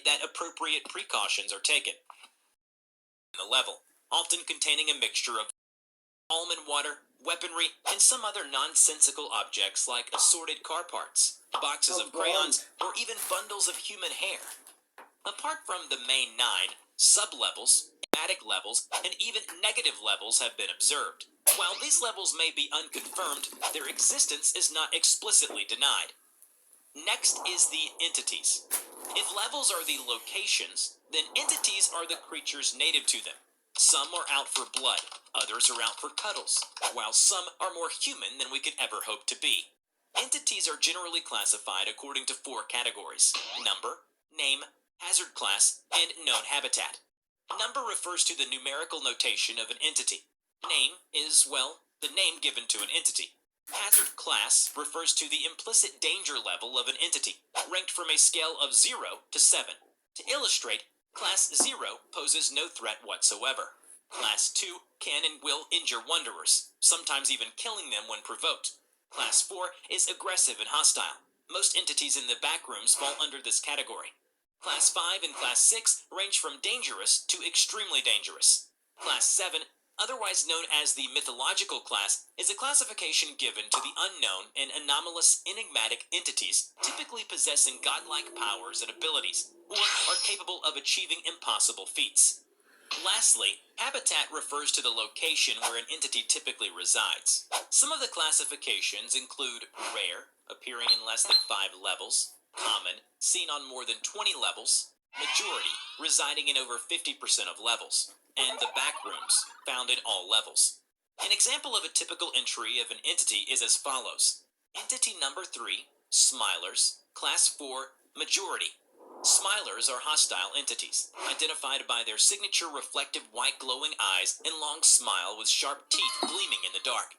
provided that appropriate precautions are taken. The level, often containing a mixture of almond water, weaponry, and some other nonsensical objects like assorted car parts, boxes of crayons, or even bundles of human hair. Apart from the main 9, sub-levels, attic levels, and even negative levels have been observed. While these levels may be unconfirmed, their existence is not explicitly denied. Next is the entities. If levels are the locations, then entities are the creatures native to them. Some are out for blood, others are out for cuddles, while some are more human than we could ever hope to be. Entities are generally classified according to 4 categories: number, name, hazard class, and known habitat. Number refers to the numerical notation of an entity. Name is, well, the name given to an entity. Hazard class refers to the implicit danger level of an entity, ranked from a scale of 0 to 7. To illustrate, Class 0 poses no threat whatsoever. Class 2 can and will injure wanderers, sometimes even killing them when provoked. Class 4 is aggressive and hostile. Most entities in the backrooms fall under this category. Class 5 and Class 6 range from dangerous to extremely dangerous. Class 7, otherwise known as the mythological class, is a classification given to the unknown and anomalous enigmatic entities typically possessing godlike powers and abilities, or are capable of achieving impossible feats. Lastly, habitat refers to the location where an entity typically resides. Some of the classifications include rare, appearing in less than 5 levels, common, seen on more than 20 levels, majority, residing in over 50% of levels, and the backrooms, found in all levels. An example of a typical entry of an entity is as follows. Entity number 3, Smilers, Class 4, Majority. Smilers are hostile entities, identified by their signature reflective white glowing eyes and long smile with sharp teeth gleaming in the dark.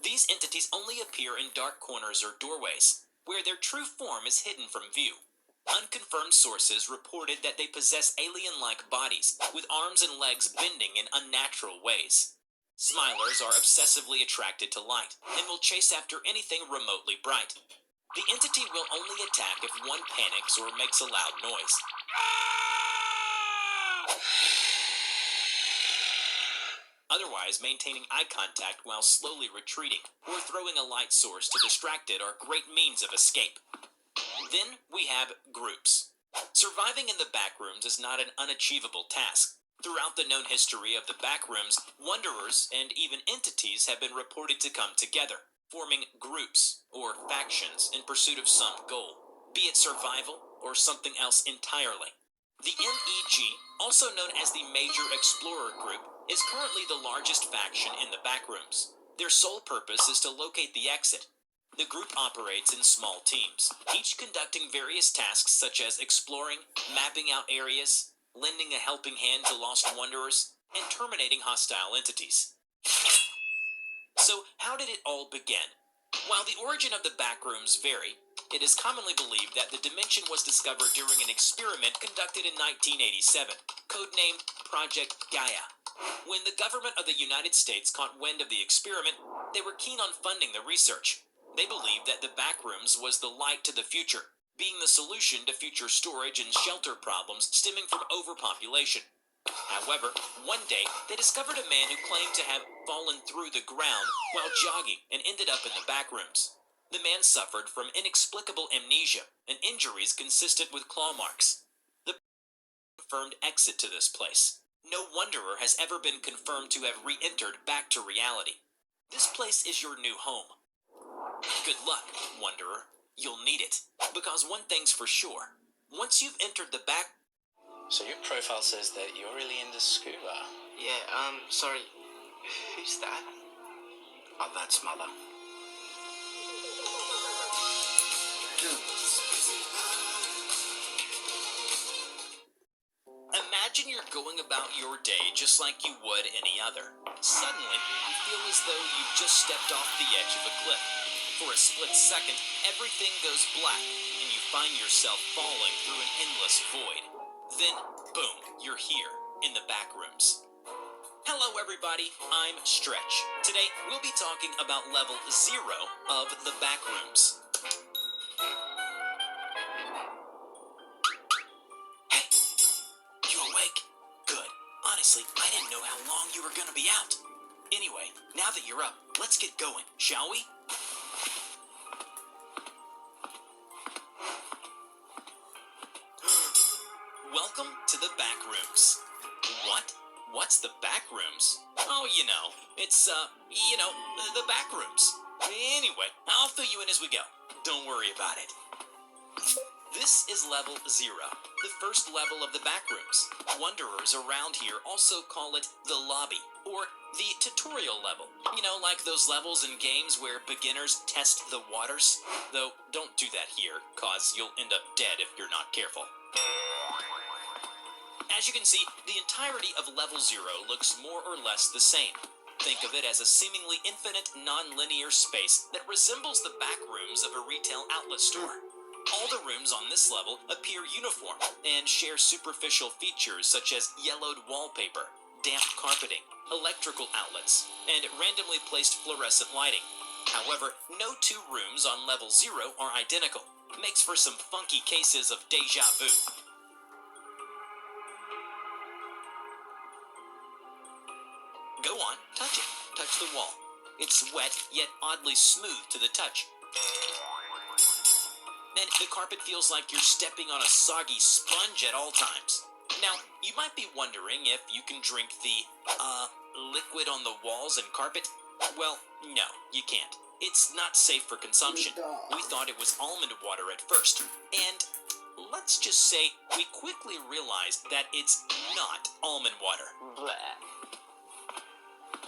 These entities only appear in dark corners or doorways, where their true form is hidden from view. Unconfirmed sources reported that they possess alien-like bodies, with arms and legs bending in unnatural ways. Smilers are obsessively attracted to light, and will chase after anything remotely bright. The entity will only attack if one panics or makes a loud noise. Otherwise, maintaining eye contact while slowly retreating, or throwing a light source to distract it are great means of escape. Then we have groups. Surviving in the backrooms is not an unachievable task. Throughout the known history of the backrooms, wanderers and even entities have been reported to come together, forming groups or factions in pursuit of some goal, be it survival or something else entirely. The MEG, also known as the Major Explorer Group, is currently the largest faction in the backrooms. Their sole purpose is to locate the exit. The group operates in small teams, each conducting various tasks such as exploring, mapping out areas, lending a helping hand to lost wanderers, and terminating hostile entities. So, how did it all begin? While the origin of the backrooms vary, it is commonly believed that the dimension was discovered during an experiment conducted in 1987, codenamed Project Gaia. When the government of the United States caught wind of the experiment, they were keen on funding the research. They believed that the backrooms was the light to the future, being the solution to future storage and shelter problems stemming from overpopulation. However, one day, they discovered a man who claimed to have fallen through the ground while jogging and ended up in the backrooms. The man suffered from inexplicable amnesia and injuries consistent with claw marks. The confirmed exit to this place. No wanderer has ever been confirmed to have re-entered back to reality. This place is your new home. Good luck, wanderer. You'll need it, because one thing's for sure. Once you've entered the back... So your profile says that you're really into scuba. Yeah, sorry. Who's that? Oh, that's Mother. Imagine you're going about your day just like you would any other. Suddenly, you feel as though you've just stepped off the edge of a cliff. For a split second, everything goes black, and you find yourself falling through an endless void. Then, boom, you're here, in the backrooms. Hello everybody, I'm Stretch. Today, we'll be talking about level 0 of the backrooms. Hey, Honestly, I didn't know how long you were gonna be out. Anyway, now that you're up, let's get going, shall we? Welcome to the backrooms. What? What's the backrooms? Oh, it's, the backrooms. Anyway, I'll fill you in as we go. Don't worry about it. This is level 0, the first level of the backrooms. Wanderers around here also call it the lobby, or the tutorial level. Like those levels in games where beginners test the waters. Though, don't do that here, cause you'll end up dead if you're not careful. As you can see, the entirety of level 0 looks more or less the same. Think of it as a seemingly infinite, non-linear space that resembles the back rooms of a retail outlet store. All the rooms on this level appear uniform and share superficial features such as yellowed wallpaper, damp carpeting, electrical outlets, and randomly placed fluorescent lighting. However, no two rooms on level 0 are identical. Makes for some funky cases of deja vu. Go on, touch it. Touch the wall. It's wet, yet oddly smooth to the touch. And the carpet feels like you're stepping on a soggy sponge at all times. Now, you might be wondering if you can drink the, liquid on the walls and carpet. Well, no, you can't. It's not safe for consumption. We thought it was almond water at first. And let's just say we quickly realized that it's not almond water. Bleh.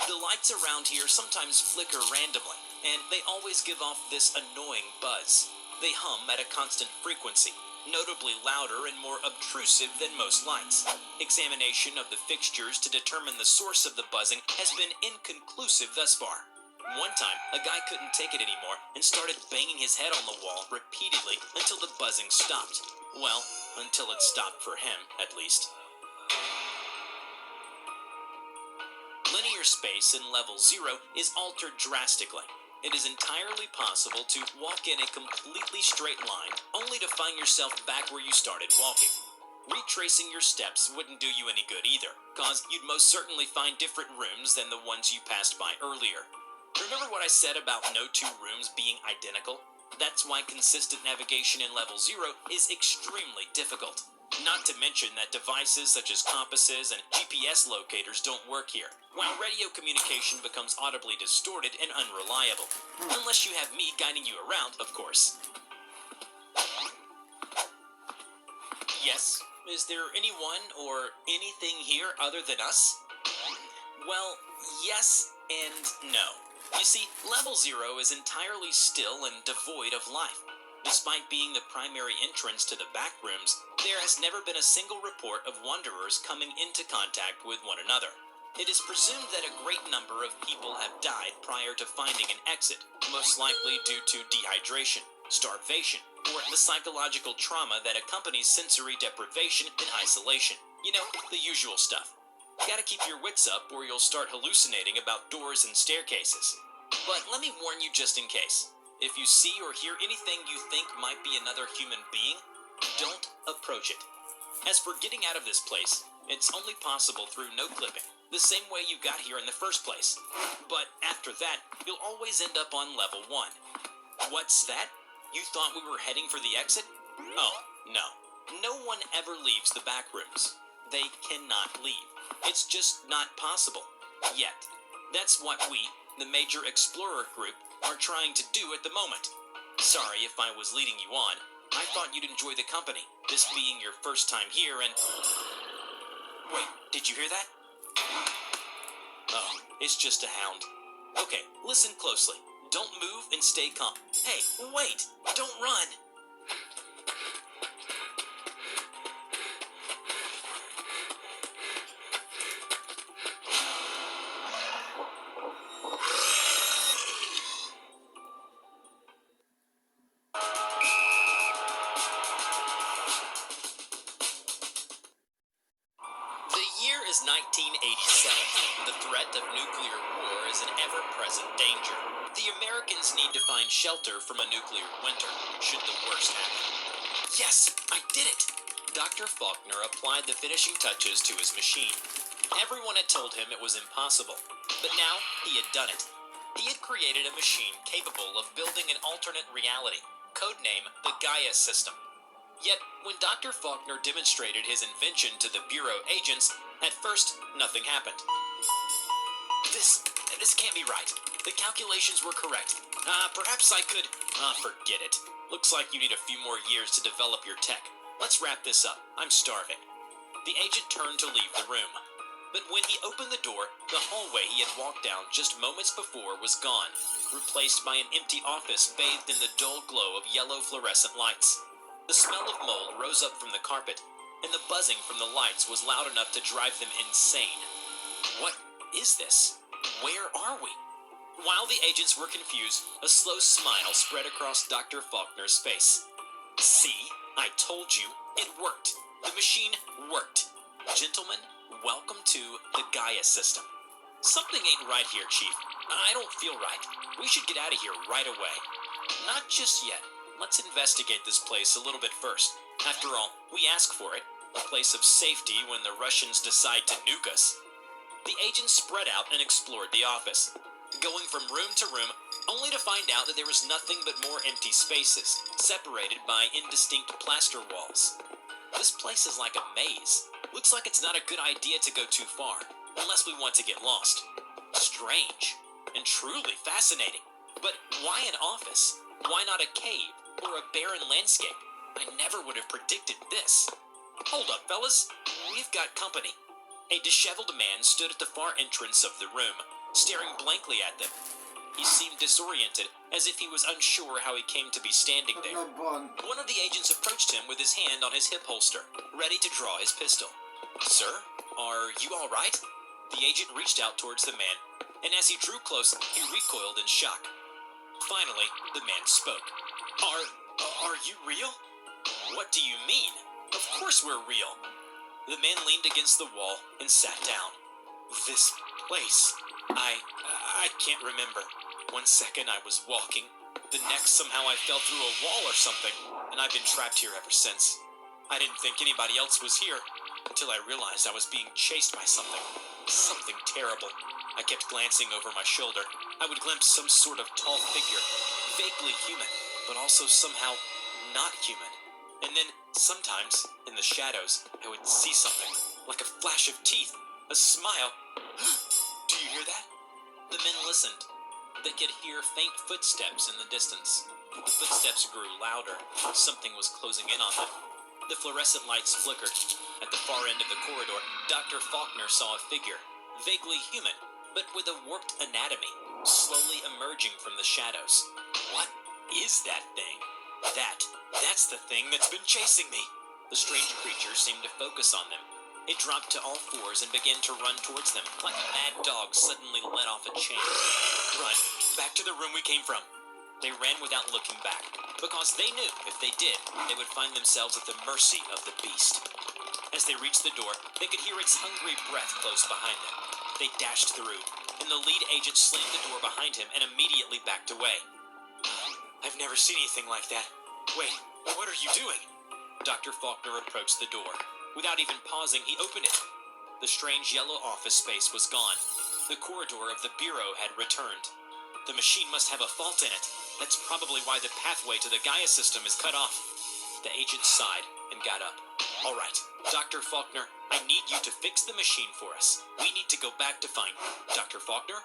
The lights around here sometimes flicker randomly, and they always give off this annoying buzz. They hum at a constant frequency, notably louder and more obtrusive than most lights. Examination of the fixtures to determine the source of the buzzing has been inconclusive thus far. One time, a guy couldn't take it anymore and started banging his head on the wall repeatedly until the buzzing stopped. Well, until it stopped for him, at least. Linear space in level 0 is altered drastically. It is entirely possible to walk in a completely straight line, only to find yourself back where you started walking. Retracing your steps wouldn't do you any good either, cause you'd most certainly find different rooms than the ones you passed by earlier. Remember what I said about no two rooms being identical? That's why consistent navigation in level 0 is extremely difficult. Not to mention that devices such as compasses and GPS locators don't work here, while radio communication becomes audibly distorted and unreliable. Unless you have me guiding you around, of course. Yes, is there anyone or anything here other than us? Well, yes and no. You see, level 0 is entirely still and devoid of life. Despite being the primary entrance to the back rooms, there has never been a single report of wanderers coming into contact with one another. It is presumed that a great number of people have died prior to finding an exit, most likely due to dehydration, starvation, or the psychological trauma that accompanies sensory deprivation and isolation. The usual stuff. Gotta keep your wits up or you'll start hallucinating about doors and staircases. But let me warn you just in case. If you see or hear anything you think might be another human being, don't approach it. As for getting out of this place, it's only possible through no clipping, the same way you got here in the first place. But after that, you'll always end up on level 1. What's that? You thought we were heading for the exit? Oh, no. No one ever leaves the back rooms. They cannot leave. It's just not possible. Yet. That's what we, the Major Explorer Group, are trying to do at the moment. Sorry if I was leading you on. I thought you'd enjoy the company, this being your first time here and... Wait, did you hear that? Oh, it's just a hound. Okay, listen closely. Don't move and stay calm. Hey, wait! Don't run! The year is 1987. The threat of nuclear war is an ever-present danger. The Americans need to find shelter from a nuclear winter, should the worst happen. Yes, I did it! Dr. Faulkner applied the finishing touches to his machine. Everyone had told him it was impossible, but now he had done it. He had created a machine capable of building an alternate reality, codename the Gaia system. Yet, when Dr. Faulkner demonstrated his invention to the Bureau agents, at first, nothing happened. This can't be right. The calculations were correct. Perhaps I could... forget it. Looks like you need a few more years to develop your tech. Let's wrap this up. I'm starving. The agent turned to leave the room. But when he opened the door, the hallway he had walked down just moments before was gone, replaced by an empty office bathed in the dull glow of yellow fluorescent lights. The smell of mold rose up from the carpet, and the buzzing from the lights was loud enough to drive them insane. What is this? Where are we? While the agents were confused, a slow smile spread across Dr. Faulkner's face. See, I told you, it worked. The machine worked. Gentlemen, welcome to the Gaia system. Something ain't right here, Chief. I don't feel right. We should get out of here right away. Not just yet. Let's investigate this place a little bit first. After all, we ask for it. A place of safety when the Russians decide to nuke us. The agents spread out and explored the office, going from room to room, only to find out that there was nothing but more empty spaces, separated by indistinct plaster walls. This place is like a maze. Looks like it's not a good idea to go too far, unless we want to get lost. Strange, and truly fascinating. But why an office? Why not a cave, or a barren landscape? I never would have predicted this. Hold up, fellas. We've got company. A disheveled man stood at the far entrance of the room, staring blankly at them. He seemed disoriented, as if he was unsure how he came to be standing there. One of the agents approached him with his hand on his hip holster, ready to draw his pistol. Sir, are you all right? The agent reached out towards the man, and as he drew close, he recoiled in shock. Finally, the man spoke. Are you real? What do you mean? Of course we're real. The man leaned against the wall and sat down. This place... I can't remember. One second I was walking. The next somehow I fell through a wall or something, and I've been trapped here ever since. I didn't think anybody else was here, until I realized I was being chased by something. Something terrible. I kept glancing over my shoulder. I would glimpse some sort of tall figure, vaguely human, but also somehow not human. And then, sometimes, in the shadows, I would see something, like a flash of teeth, a smile. Do you hear that? The men listened. They could hear faint footsteps in the distance. The footsteps grew louder. Something was closing in on them. The fluorescent lights flickered. At the far end of the corridor, Dr. Faulkner saw a figure, vaguely human, but with a warped anatomy, slowly emerging from the shadows. What is that thing? That's the thing that's been chasing me. The strange creature seemed to focus on them. It dropped to all fours and began to run towards them, like a mad dog suddenly let off a chain. Run, back to the room we came from. They ran without looking back, because they knew if they did, they would find themselves at the mercy of the beast. As they reached the door, they could hear its hungry breath close behind them. They dashed through, and the lead agent slammed the door behind him and immediately backed away. I've never seen anything like that. Wait, what are you doing? Dr. Faulkner approached the door. Without even pausing, he opened it. The strange yellow office space was gone. The corridor of the Bureau had returned. The machine must have a fault in it. That's probably why the pathway to the Gaia system is cut off. The agent sighed and got up. All right, Dr. Faulkner, I need you to fix the machine for us. We need to go back to find you. Dr. Faulkner?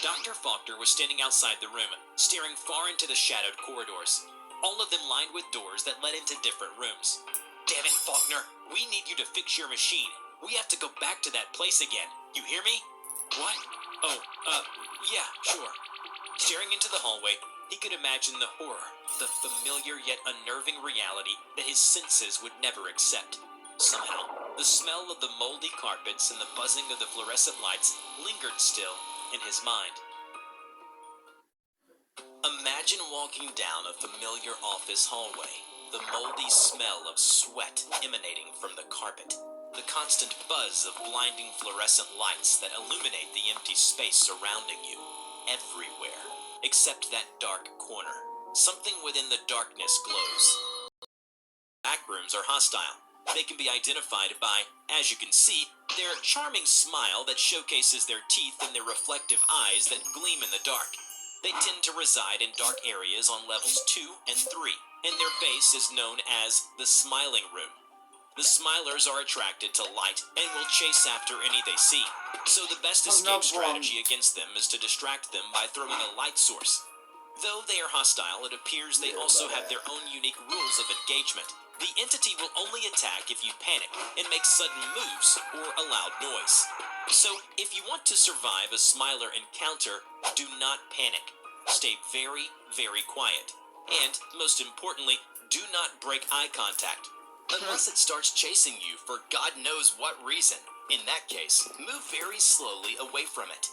Dr. Faulkner was standing outside the room, staring far into the shadowed corridors, all of them lined with doors that led into different rooms. Damn it, Faulkner, we need you to fix your machine. We have to go back to that place again. You hear me? What? Oh, yeah, sure. Staring into the hallway, he could imagine the horror, the familiar yet unnerving reality that his senses would never accept. Somehow, the smell of the moldy carpets and the buzzing of the fluorescent lights lingered still in his mind. Imagine walking down a familiar office hallway, the moldy smell of sweat emanating from the carpet, the constant buzz of blinding fluorescent lights that illuminate the empty space surrounding you, everywhere, except that dark corner. Something within the darkness glows. Backrooms are hostile. They can be identified by, as you can see, Their charming smile that showcases their teeth and their reflective eyes that gleam in the dark. They tend to reside in dark areas on levels 2 and 3, and their base is known as the Smiling Room. The Smilers are attracted to light and will chase after any they see, so the best escape strategy against them is to distract them by throwing a light source. Though they are hostile, it appears they also have their own unique rules of engagement. The entity will only attack if you panic and make sudden moves or a loud noise. So, if you want to survive a Smiler encounter, do not panic. Stay very, very quiet. And, most importantly, do not break eye contact. Unless it starts chasing you for God knows what reason. In that case, move very slowly away from it.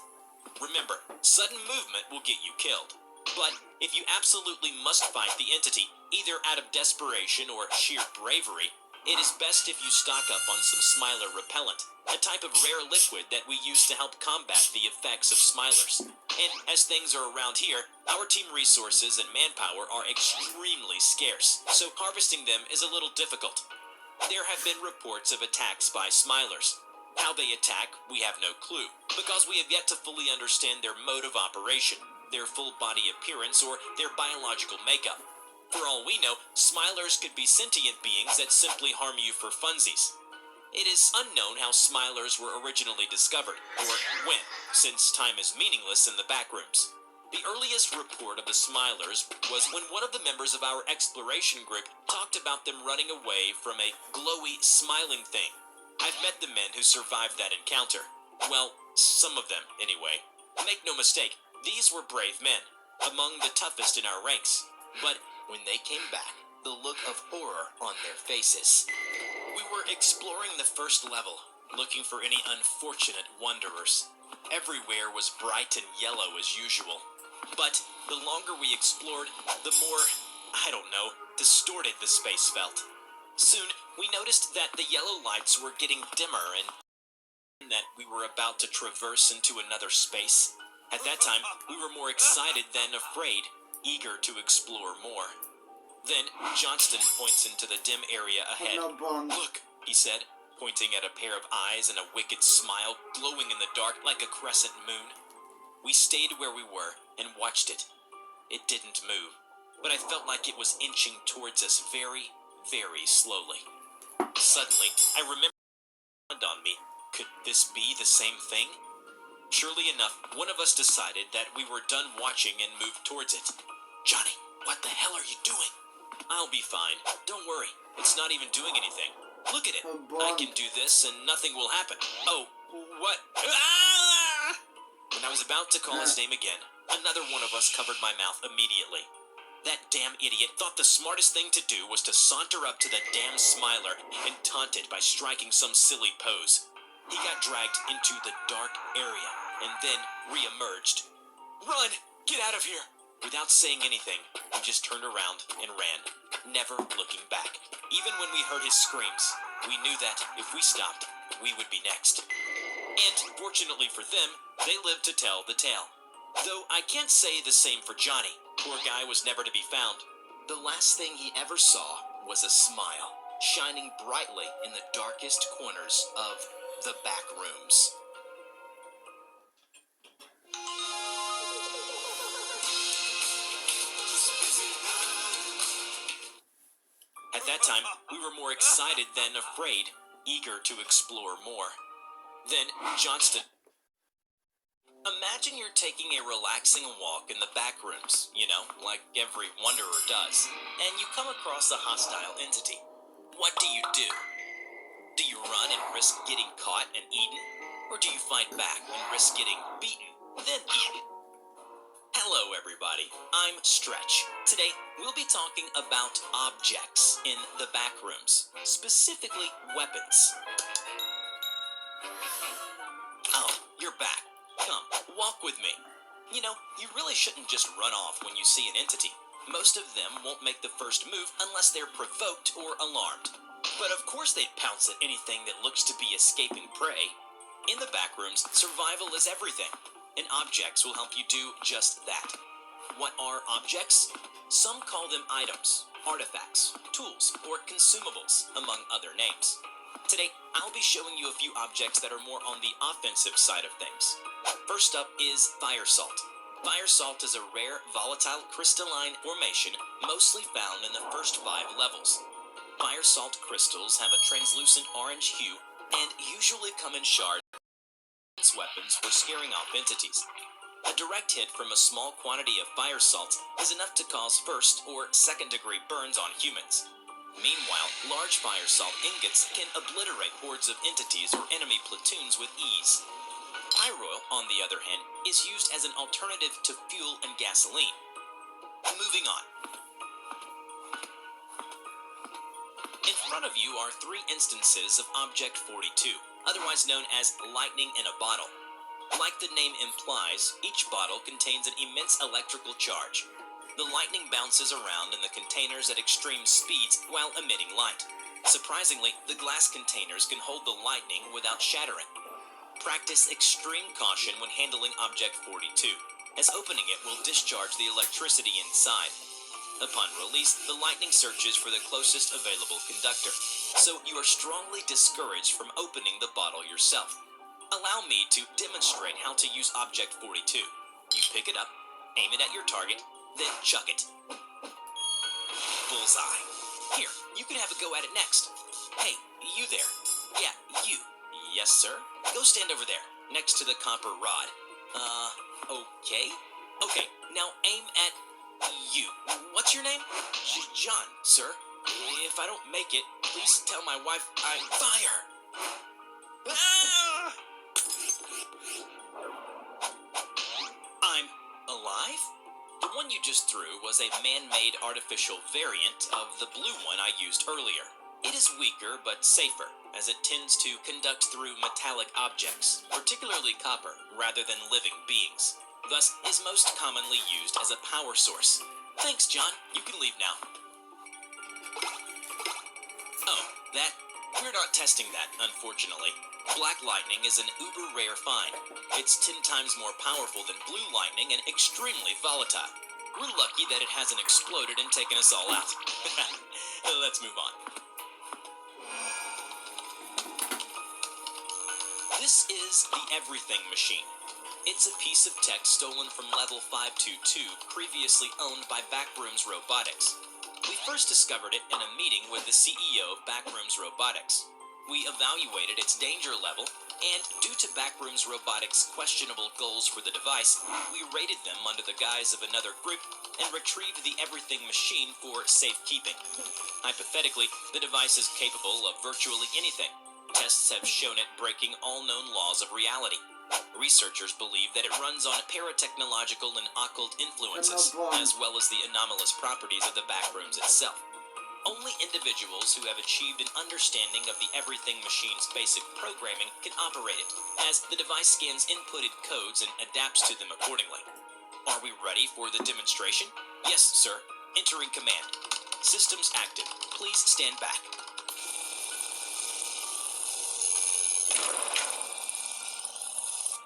Remember, sudden movement will get you killed. But if you absolutely must fight the entity, either out of desperation or sheer bravery, it is best if you stock up on some Smiler repellent, a type of rare liquid that we use to help combat the effects of Smilers. And as things are around here, our team resources and manpower are extremely scarce, so harvesting them is a little difficult. There have been reports of attacks by Smilers. How they attack, we have no clue, because we have yet to fully understand their mode of operation, their full body appearance, or their biological makeup. For all we know, Smilers could be sentient beings that simply harm you for funsies. It is unknown how Smilers were originally discovered, or when, since time is meaningless in the backrooms. The earliest report of the Smilers was when one of the members of our exploration group talked about them running away from a glowy, smiling thing. I've met the men who survived that encounter. Well, some of them, anyway. Make no mistake, these were brave men, among the toughest in our ranks. But when they came back, the look of horror on their faces. We were exploring the first level, looking for any unfortunate wanderers. Everywhere was bright and yellow as usual. But the longer we explored, the more, distorted the space felt. Soon, we noticed that the yellow lights were getting dimmer and that we were about to traverse into another space. At that time, we were more excited than afraid, eager to explore more. Then, Johnston points into the dim area ahead. "Look," he said, pointing at a pair of eyes and a wicked smile glowing in the dark like a crescent moon. We stayed where we were and watched it. It didn't move, but I felt like it was inching towards us very, very slowly. Suddenly, I remembered it dawned on me. Could this be the same thing? Surely enough, one of us decided that we were done watching and moved towards it. "Johnny, what the hell are you doing?" "I'll be fine. Don't worry. It's not even doing anything. Look at it. I can do this and nothing will happen." "Oh, what?" Ah! When I was about to call his name again, another one of us covered my mouth immediately. That damn idiot thought the smartest thing to do was to saunter up to the damn Smiler and taunt it by striking some silly pose. He got dragged into the dark area and then re-emerged. "Run! Get out of here!" Without saying anything, we just turned around and ran, never looking back. Even when we heard his screams, we knew that if we stopped, we would be next. And fortunately for them, they lived to tell the tale. Though I can't say the same for Johnny. Poor guy was never to be found. The last thing he ever saw was a smile, shining brightly in the darkest corners of the backrooms. At that time, we were more excited than afraid, eager to explore more. Then, Johnston. Imagine you're taking a relaxing walk in the backrooms, like every wanderer does, and you come across a hostile entity. What do you do? Do you run and risk getting caught and eaten? Or do you fight back and risk getting beaten, then eaten? Hello, everybody. I'm Stretch. Today, we'll be talking about objects in the backrooms, specifically weapons. Oh, you're back. Come, walk with me. You really shouldn't just run off when you see an entity. Most of them won't make the first move unless they're provoked or alarmed. But of course they'd pounce at anything that looks to be escaping prey. In the backrooms, survival is everything, and objects will help you do just that. What are objects? Some call them items, artifacts, tools, or consumables, among other names. Today, I'll be showing you a few objects that are more on the offensive side of things. First up is fire salt. Fire salt is a rare, volatile, crystalline formation mostly found in the first 5 levels. Fire salt crystals have a translucent orange hue and usually come in shards as weapons for scaring off entities. A direct hit from a small quantity of fire salt is enough to cause first or second-degree burns on humans. Meanwhile, large fire salt ingots can obliterate hordes of entities or enemy platoons with ease. Pyroil, on the other hand, is used as an alternative to fuel and gasoline. Moving on. In front of you are 3 instances of Object 42, otherwise known as lightning in a bottle. Like the name implies, each bottle contains an immense electrical charge. The lightning bounces around in the containers at extreme speeds while emitting light. Surprisingly, the glass containers can hold the lightning without shattering. Practice extreme caution when handling Object 42, as opening it will discharge the electricity inside. Upon release, the lightning searches for the closest available conductor, so you are strongly discouraged from opening the bottle yourself. Allow me to demonstrate how to use Object 42. You pick it up, aim it at your target, then chuck it. Bullseye. Here, you can have a go at it next. Hey, you there. Yeah, you. Yes, sir. Go stand over there, next to the copper rod. Okay? Okay, now aim at you. What's your name? John, sir. If I don't make it, please tell my wife I fire. Ah! I'm alive? The one you just threw was a man-made artificial variant of the blue one I used earlier. It is weaker but safer, as it tends to conduct through metallic objects, particularly copper, rather than living beings. Thus, is most commonly used as a power source. Thanks, John. You can leave now. Oh, that? We're not testing that, unfortunately. Black lightning is an uber-rare find. It's 10 times more powerful than blue lightning and extremely volatile. We're lucky that it hasn't exploded and taken us all out. Let's move on. This is the Everything Machine. It's a piece of tech stolen from Level 522, previously owned by Backrooms Robotics. We first discovered it in a meeting with the CEO of Backrooms Robotics. We evaluated its danger level, and due to Backrooms Robotics' questionable goals for the device, we raided them under the guise of another group and retrieved the Everything Machine for safekeeping. Hypothetically, the device is capable of virtually anything. Tests have shown it breaking all known laws of reality. Researchers believe that it runs on paratechnological and occult influences, as well as the anomalous properties of the Backrooms itself. Only individuals who have achieved an understanding of the Everything Machine's basic programming can operate it, as the device scans inputted codes and adapts to them accordingly. Are we ready for the demonstration? Yes, sir. Entering command. Systems active. Please stand back.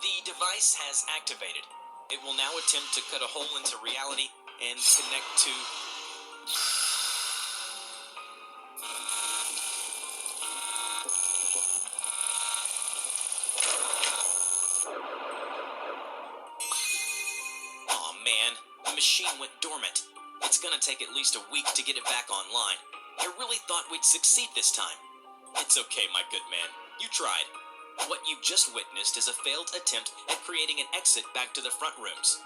The device has activated. It will now attempt to cut a hole into reality and connect to... Aw, man. The machine went dormant. It's gonna take at least a week to get it back online. I really thought we'd succeed this time. It's okay, my good man. You tried. What you've just witnessed is a failed attempt at creating an exit back to the front rooms.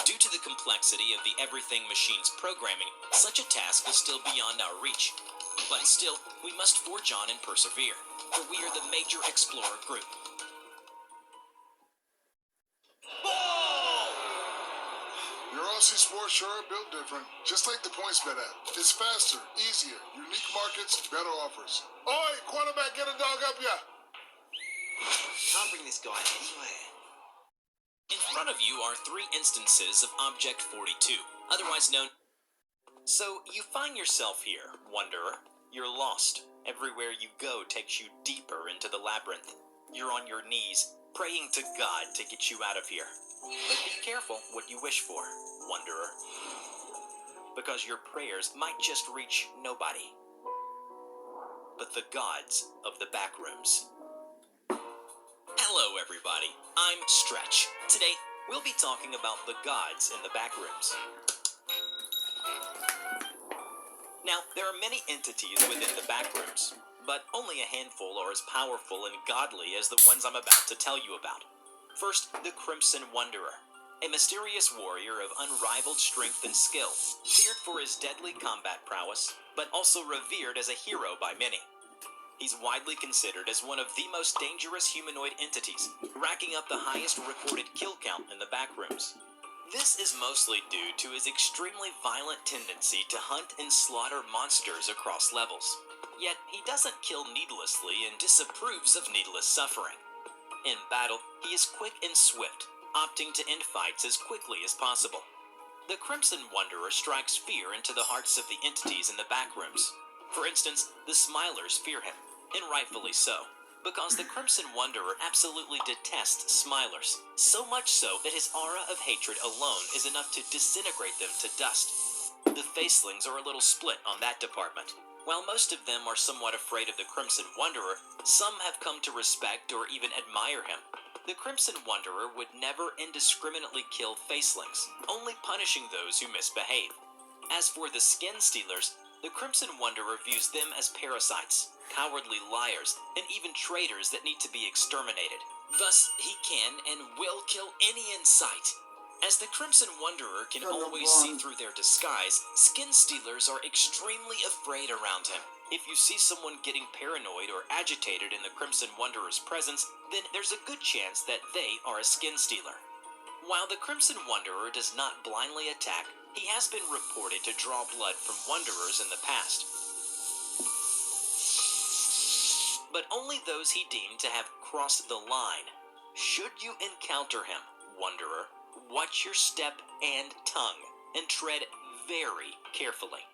Due to the complexity of the Everything Machine's programming, such a task is still beyond our reach. But still, we must forge on and persevere, for we are the Major Explorer Group. Your Aussie sports sure are built different, just like the PointsBet app. It's faster, easier, unique markets, better offers. Oi, quarterback, get a dog up ya! Can't bring this guy anywhere. In front of you are 3 instances of Object 42, otherwise known... So, you find yourself here, Wanderer. You're lost. Everywhere you go takes you deeper into the labyrinth. You're on your knees, praying to God to get you out of here. But be careful what you wish for, Wanderer. Because your prayers might just reach nobody. but the gods of the backrooms. Hello everybody, I'm Stretch. Today, we'll be talking about the gods in the backrooms. Now, there are many entities within the backrooms, but only a handful are as powerful and godly as the ones I'm about to tell you about. First, the Crimson Wanderer, a mysterious warrior of unrivaled strength and skill, feared for his deadly combat prowess, but also revered as a hero by many. He's widely considered as one of the most dangerous humanoid entities, racking up the highest recorded kill count in the backrooms. This is mostly due to his extremely violent tendency to hunt and slaughter monsters across levels. Yet, he doesn't kill needlessly and disapproves of needless suffering. In battle, he is quick and swift, opting to end fights as quickly as possible. The Crimson Wanderer strikes fear into the hearts of the entities in the backrooms. For instance, the Smilers fear him, and rightfully so, because the Crimson Wanderer absolutely detests Smilers, so much so that his aura of hatred alone is enough to disintegrate them to dust. The Facelings are a little split on that department. While most of them are somewhat afraid of the Crimson Wanderer, some have come to respect or even admire him. The Crimson Wanderer would never indiscriminately kill Facelings, only punishing those who misbehave. As for the Skin Stealers, the Crimson Wanderer views them as parasites, cowardly liars, and even traitors that need to be exterminated. Thus, he can and will kill any in sight. As the Crimson Wanderer can always see through their disguise, Skin Stealers are extremely afraid around him. If you see someone getting paranoid or agitated in the Crimson Wanderer's presence, then there's a good chance that they are a Skin Stealer. While the Crimson Wanderer does not blindly attack, he has been reported to draw blood from Wanderers in the past. But only those he deemed to have crossed the line. Should you encounter him, Wanderer, watch your step and tongue, and tread very carefully.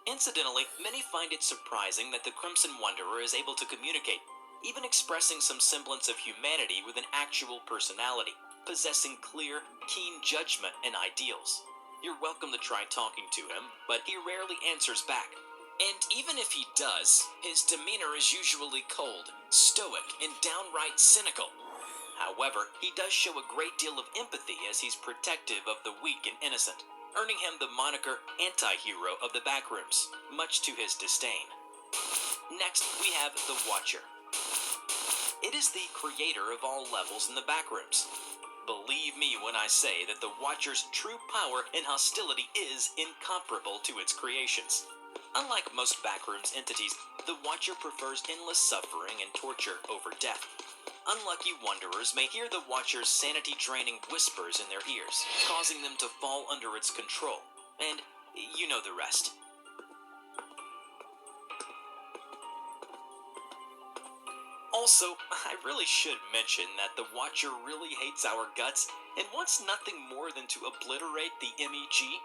Incidentally, many find it surprising that the Crimson Wanderer is able to communicate, even expressing some semblance of humanity with an actual personality, possessing clear, keen judgment and ideals. You're welcome to try talking to him, but he rarely answers back. And even if he does, his demeanor is usually cold, stoic, and downright cynical. However, he does show a great deal of empathy as he's protective of the weak and innocent, earning him the moniker anti-hero of the backrooms, much to his disdain. Next, we have the Watcher. It is the creator of all levels in the backrooms. Believe me when I say that the Watcher's true power and hostility is incomparable to its creations. Unlike most backrooms entities, the Watcher prefers endless suffering and torture over death. Unlucky Wanderers may hear the Watcher's sanity-draining whispers in their ears, causing them to fall under its control, and you know the rest. Also, I really should mention that the Watcher really hates our guts and wants nothing more than to obliterate the MEG.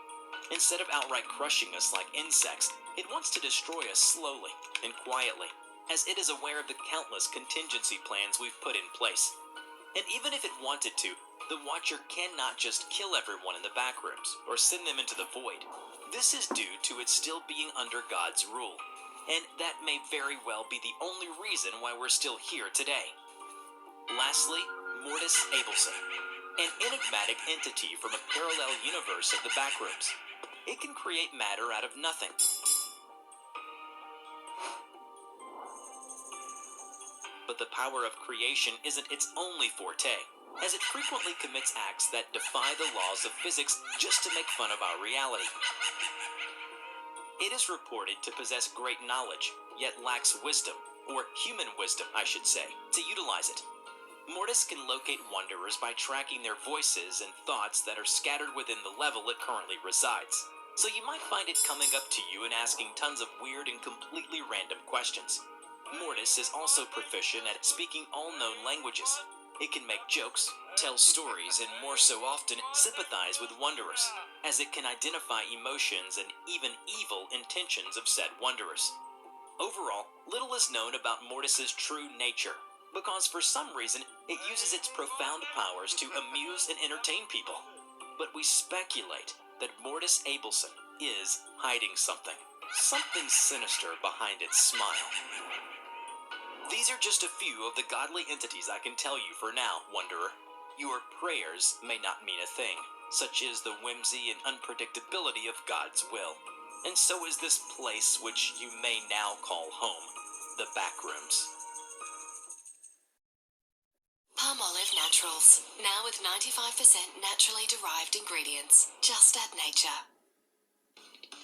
Instead of outright crushing us like insects, it wants to destroy us slowly and quietly, as it is aware of the countless contingency plans we've put in place. And even if it wanted to, the Watcher cannot just kill everyone in the backrooms or send them into the void. This is due to it still being under God's rule, and that may very well be the only reason why we're still here today. Lastly, Mortis Abelson, an enigmatic entity from a parallel universe of the backrooms. It can create matter out of nothing. But the power of creation isn't its only forte, as it frequently commits acts that defy the laws of physics just to make fun of our reality. It is reported to possess great knowledge, yet lacks wisdom, or human wisdom, I should say, to utilize it. Mortis can locate Wanderers by tracking their voices and thoughts that are scattered within the level it currently resides. So you might find it coming up to you and asking tons of weird and completely random questions. Mortis is also proficient at speaking all known languages. It can make jokes, tell stories, and more so often sympathize with Wanderers, as it can identify emotions and even evil intentions of said Wanderers. Overall, little is known about Mortis's true nature, because for some reason it uses its profound powers to amuse and entertain people. But we speculate that Mortis Abelson is hiding something. Something sinister behind its smile. These are just a few of the godly entities I can tell you for now, Wanderer. Your prayers may not mean a thing. Such is the whimsy and unpredictability of God's will. And so is this place which you may now call home, the backrooms. Palmolive Naturals, now with 95% naturally derived ingredients. Just add nature.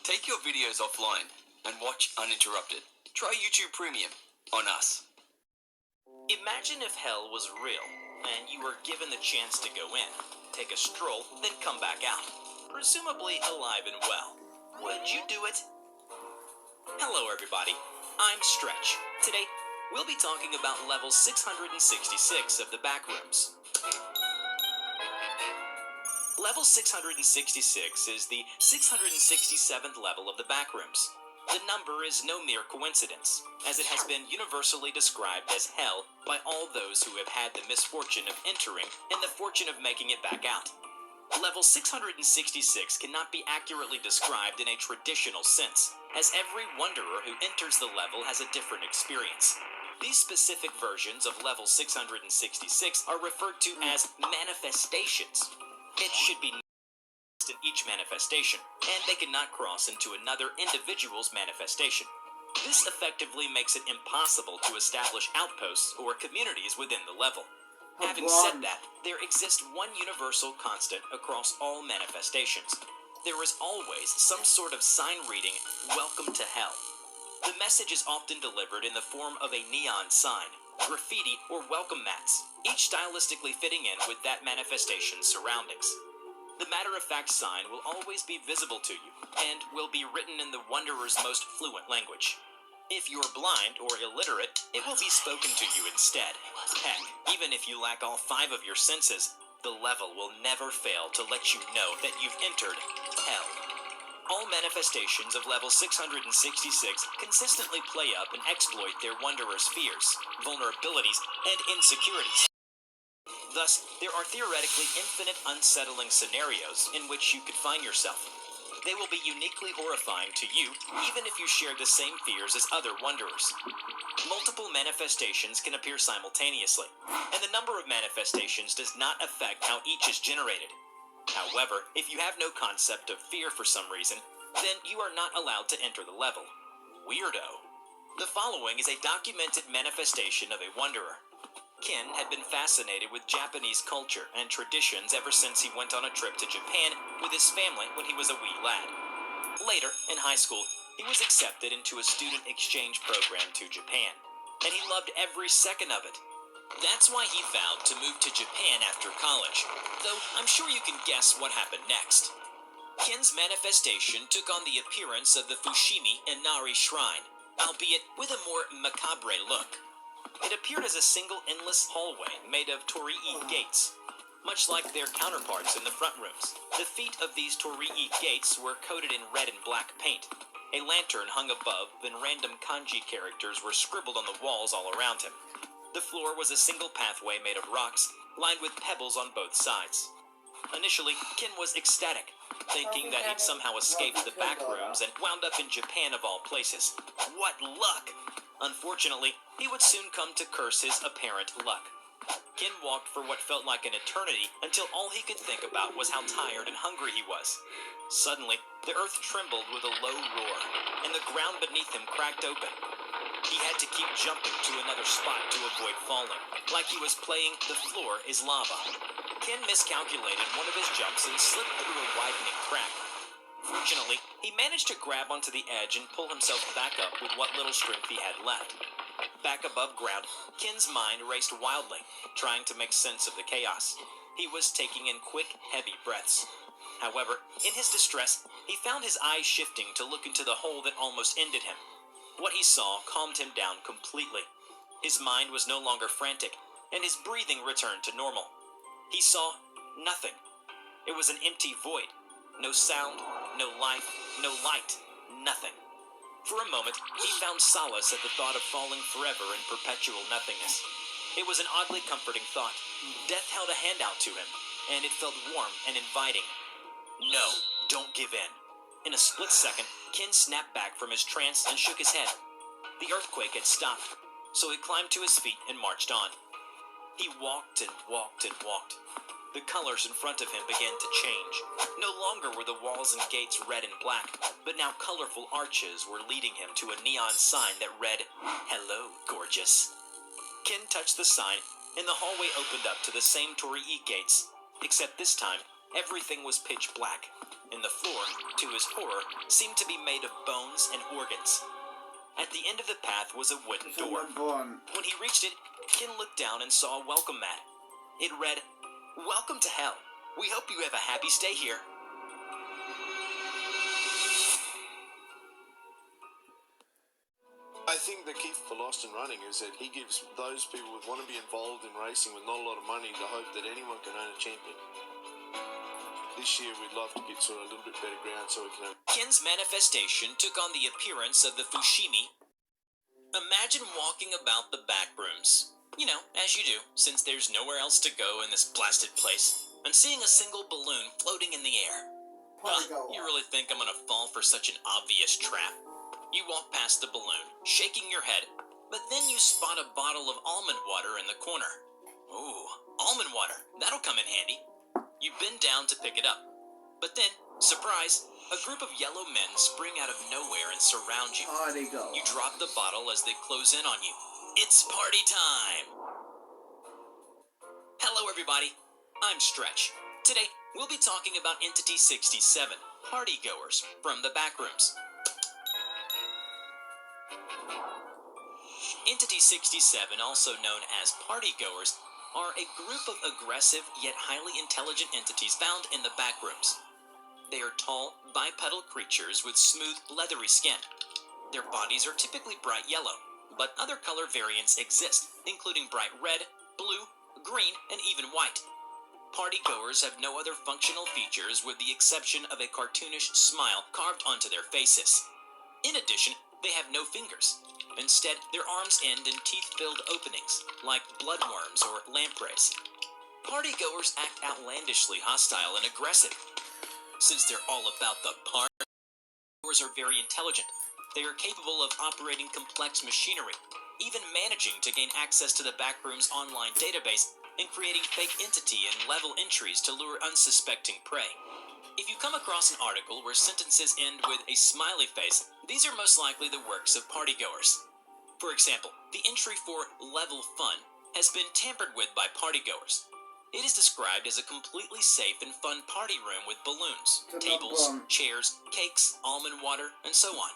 Take your videos offline and watch uninterrupted. Try YouTube Premium on us. Imagine if hell was real, and you were given the chance to go in, take a stroll, then come back out, presumably alive and well. Would you do it? Hello everybody, I'm Stretch. Today, we'll be talking about level 666 of the backrooms. Level 666 is the 667th level of the backrooms. The number is no mere coincidence, as it has been universally described as hell by all those who have had the misfortune of entering and the fortune of making it back out. Level 666 cannot be accurately described in a traditional sense, as every wanderer who enters the level has a different experience. These specific versions of level 666 are referred to as manifestations. It should be in each manifestation, and they cannot cross into another individual's manifestation. This effectively makes it impossible to establish outposts or communities within the level. Having said that, there exists one universal constant across all manifestations. There is always some sort of sign reading, "Welcome to Hell." The message is often delivered in the form of a neon sign, graffiti, or welcome mats, each stylistically fitting in with that manifestation's surroundings. The matter-of-fact sign will always be visible to you, and will be written in the Wanderer's most fluent language. If you're blind or illiterate, it will be spoken to you instead. Heck, even if you lack all 5 of your senses, the level will never fail to let you know that you've entered hell. All manifestations of level 666 consistently play up and exploit their Wanderer's fears, vulnerabilities, and insecurities. Thus, there are theoretically infinite unsettling scenarios in which you could find yourself. They will be uniquely horrifying to you, even if you share the same fears as other Wanderers. Multiple manifestations can appear simultaneously, and the number of manifestations does not affect how each is generated. However, if you have no concept of fear for some reason, then you are not allowed to enter the level. Weirdo. The following is a documented manifestation of a Wanderer. Ken had been fascinated with Japanese culture and traditions ever since he went on a trip to Japan with his family when he was a wee lad. Later, in high school, he was accepted into a student exchange program to Japan, and he loved every second of it. That's why he vowed to move to Japan after college, though I'm sure you can guess what happened next. Ken's manifestation took on the appearance of the Fushimi Inari Shrine, albeit with a more macabre look. It appeared as a single endless hallway made of torii gates. Much like their counterparts in the front rooms, the feet of these torii gates were coated in red and black paint. A lantern hung above, and random kanji characters were scribbled on the walls all around him. The floor was a single pathway made of rocks, lined with pebbles on both sides. Initially, Ken was ecstatic, thinking that he'd somehow escaped the back rooms and wound up in Japan of all places. What luck! Unfortunately, he would soon come to curse his apparent luck. Ken walked for what felt like an eternity until all he could think about was how tired and hungry he was. Suddenly, the earth trembled with a low roar, and the ground beneath him cracked open. He had to keep jumping to another spot to avoid falling, like he was playing The Floor is Lava. Ken miscalculated one of his jumps and slipped through a widening crack. Fortunately, he managed to grab onto the edge and pull himself back up with what little strength he had left. Back above ground, Ken's mind raced wildly, trying to make sense of the chaos. He was taking in quick, heavy breaths. However, in his distress, he found his eyes shifting to look into the hole that almost ended him. What he saw calmed him down completely. His mind was no longer frantic, and his breathing returned to normal. He saw nothing. It was an empty void. No sound, no life, no light, nothing. For a moment, he found solace at the thought of falling forever in perpetual nothingness. It was an oddly comforting thought. Death held a hand out to him, and it felt warm and inviting. No, don't give in. In a split second, Ken snapped back from his trance and shook his head. The earthquake had stopped, so he climbed to his feet and marched on. He walked and walked and walked. The colors in front of him began to change. No longer were the walls and gates red and black, but now colorful arches were leading him to a neon sign that read, "Hello, gorgeous." Ken touched the sign, and the hallway opened up to the same Torii gates, except this time, everything was pitch black, and the floor, to his horror, seemed to be made of bones and organs. At the end of the path was a wooden door. When he reached it, Ken looked down and saw a welcome mat. It read, "Welcome to hell. We hope you have a happy stay here." I think the key for Lost and Running is that he gives those people who want to be involved in racing with not a lot of money the hope that anyone can own a champion. This year we'd love to get sort of a little bit better ground so we can have... Ken's manifestation took on the appearance of the Fushimi. Imagine walking about the backrooms. You know, as you do, since there's nowhere else to go in this blasted place, and seeing a single balloon floating in the air. You really think I'm gonna fall for such an obvious trap? You walk past the balloon, shaking your head, but then you spot a bottle of almond water in the corner. Ooh, almond water, that'll come in handy. You bend down to pick it up, but then, surprise, a group of yellow men spring out of nowhere and surround you. You drop the bottle as they close in on you. It's party time! Hello everybody, I'm Stretch. Today, we'll be talking about Entity 67, partygoers from the backrooms. Entity 67, also known as partygoers, are a group of aggressive yet highly intelligent entities found in the backrooms. They are tall, bipedal creatures with smooth, leathery skin. Their bodies are typically bright yellow, but other color variants exist, including bright red, blue, green, and even white. Partygoers have no other functional features with the exception of a cartoonish smile carved onto their faces. In addition, they have no fingers. Instead, their arms end in teeth-filled openings, like bloodworms or lampreys. Partygoers act outlandishly hostile and aggressive. Since they're all about the party, partygoers are very intelligent. They are capable of operating complex machinery, even managing to gain access to the Backroom's online database and creating fake entity and level entries to lure unsuspecting prey. If you come across an article where sentences end with a smiley face, these are most likely the works of partygoers. For example, the entry for Level Fun has been tampered with by partygoers. It is described as a completely safe and fun party room with balloons, tables, chairs, cakes, almond water, and so on.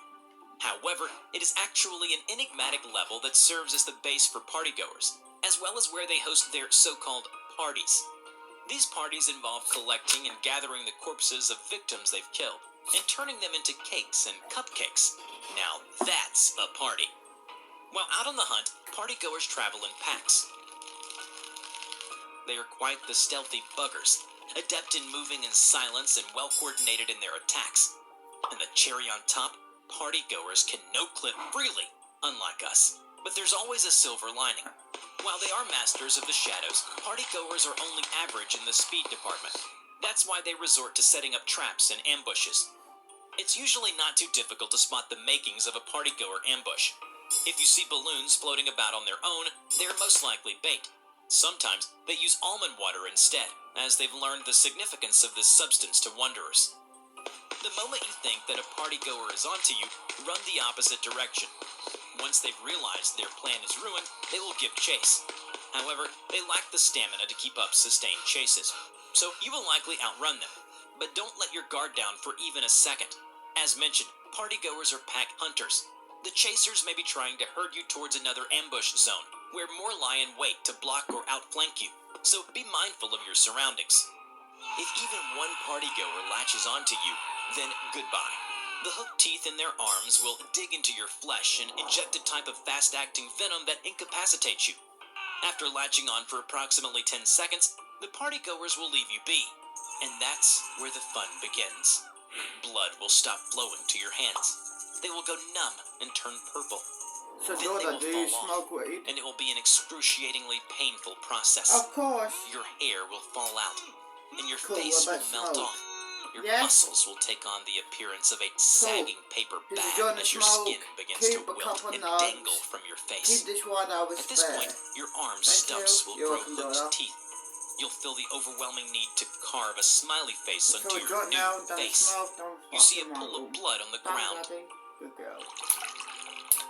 However, it is actually an enigmatic level that serves as the base for partygoers, as well as where they host their so-called parties. These parties involve collecting and gathering the corpses of victims they've killed, and turning them into cakes and cupcakes. Now that's a party. While out on the hunt, partygoers travel in packs. They are quite the stealthy buggers, adept in moving in silence and well-coordinated in their attacks. And the cherry on top, partygoers can no-clip freely, unlike us. But there's always a silver lining. While they are masters of the shadows, partygoers are only average in the speed department. That's why they resort to setting up traps and ambushes. It's usually not too difficult to spot the makings of a partygoer ambush. If you see balloons floating about on their own, they're most likely bait. Sometimes they use almond water instead, as they've learned the significance of this substance to wanderers. The moment you think that a partygoer is onto you, run the opposite direction. Once they've realized their plan is ruined, they will give chase. However, they lack the stamina to keep up sustained chases, so you will likely outrun them. But don't let your guard down for even a second. As mentioned, partygoers are pack hunters. The chasers may be trying to herd you towards another ambush zone, where more lie in wait to block or outflank you, so be mindful of your surroundings. If even one partygoer latches onto you, then goodbye. The hooked teeth in their arms will dig into your flesh and inject a type of fast-acting venom that incapacitates you. After latching on for approximately 10 seconds, the partygoers will leave you be. And that's where the fun begins. Blood will stop flowing to your hands. They will go numb and turn purple. So Then they Jordan, do you will fall smoke off, weed? and it will be an excruciatingly painful process. Of course. Your hair will fall out, and your Cool, face what will about melt smoke? off. Your Yeah. muscles will take on the appearance of a sagging paper This is bag Johnny as your Smoke. skin begins to Keep a wilt couple and notes. dangle from your face. Keep this one over At this spare. point, your arm Thank stumps you. will You're grow welcome, hooked Dora. teeth. You'll feel the overwhelming need to carve a smiley face So onto your John new now, don't face. smoke, don't You see a fuck in my pool of room. blood on the Thanks, ground. Daddy. Good girl.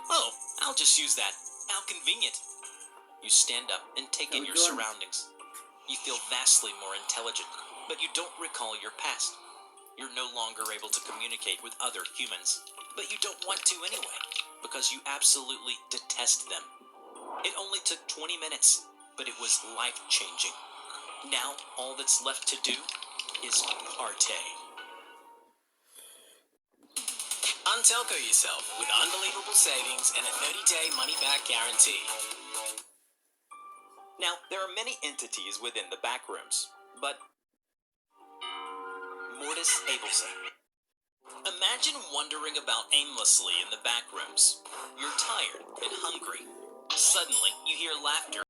Oh, I'll just use that. How convenient. You stand up and take in So your John. surroundings. You feel vastly more intelligent, but you don't recall your past. You're no longer able to communicate with other humans, but you don't want to anyway, because you absolutely detest them. It only took 20 minutes, but it was life-changing. Now, all that's left to do is partay. Untelco yourself with unbelievable savings and a 30-day money-back guarantee. Now, there are many entities within the backrooms, but Mortis Abelson. Imagine wandering about aimlessly in the backrooms. You're tired and hungry. Suddenly, you hear laughter